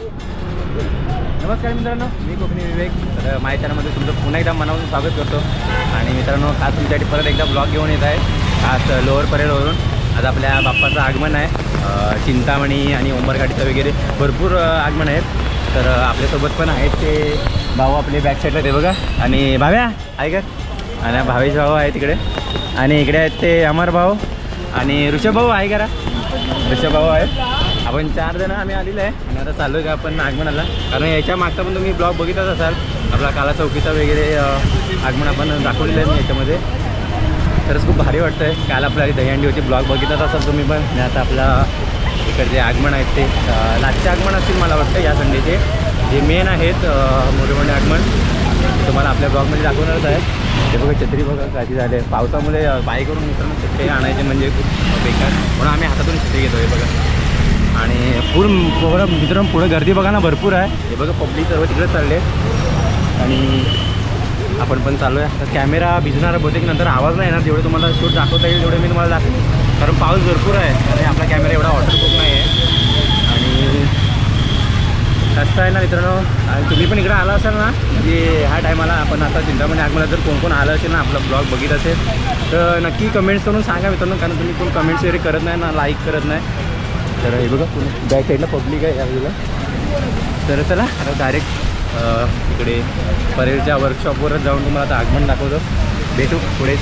नमस्कार मित्रांनो, मी कोकणी विवेक. तर माझ्या चॅनलमध्ये तुमचं पुन्हा एकदा मनापासून स्वागत करतो. आणि मित्रांनो, आज तुमच्यासाठी परत एकदा ब्लॉग घेऊन येत आहे. आज लोअर परेलवरून आज आपल्या बाप्पाचं आगमन आहे. चिंतामणी आणि उंबरगाडीचं वगैरे भरपूर आगमन आहेत. तर आपल्यासोबत पण आहेत ते भाऊ आपले बॅक साईडला ते बघा. आणि भाव्या आहे का? आणि भावेश भाऊ आहे तिकडे. आणि इकडे आहेत ते अमर भाऊ आणि ऋषभ भाऊ आहे करा. ऋषभ भाऊ आहेत. आपण 4 जण आम्ही आलेलो आहे. आणि आता चाललो आहे का आपण आगमनाला. कारण याच्या मागचा पण तुम्ही ब्लॉग बघितलाच असाल. आपला काला चौकीचा वगैरे आगमन आपण दाखवलेलं आहे याच्यामध्ये. तरच खूप भारी वाटतं आहे. काल आपल्या दहीहंडी होती, ब्लॉग बघितलाच असाल तुम्ही पण. आणि आता आपला इकडचे आगमन आहेत ते लास्टचे आगमन असतील मला वाटतं या संडेचे. जे मेन आहेत मोठे मोठे आगमन तुम्हाला आपल्या ब्लॉगमध्ये दाखवणारच आहे. ते बघा छत्री बघा कधी झाले. पावसामुळे बाईकवरून मित्रांनो छत्री आणायचे म्हणजे खूप बेकार, म्हणून आम्ही हातातून छत्री घेतो आहे बघा. आणि पूर्ण मित्रांनो पुढे गर्दी बघा ना भरपूर आहे. हे बघा पब्लिक सर्व तिकडे चालले. आणि आपण पण चाललो आहे. तर कॅमेरा भिजणार बहुतेक, नंतर आवाज नाही येणार. जेवढे तुम्हाला शूट दाखवता येईल तेवढे मी तुम्हाला दाखवेन. कारण पाऊस भरपूर आहे आणि आपला कॅमेरा एवढा वॉटरप्रूफ नाही आहे. आणि कसं आहे ना मित्रांनो, आणि तुम्ही पण इकडे आला असाल ना, म्हणजे ह्या टायमाला आपण आता चिंतामणी आगमनात जर कोण कोण आलं असेल ना, आपला ब्लॉग बघित असेल तर नक्की कमेंट्स करून सांगा मित्रांनो. कारण तुम्ही कोण कमेंट्स वगैरे करत नाही ना, लाईक करत नाही. तर हे बघा बॅक साईडला पब्लिक आहे यावेळेला. तर चला आता डायरेक्ट इकडे परेलच्या वर्कशॉपवरच जाऊन तुम्हाला आता आगमन दाखवतो. भेटू पुढे.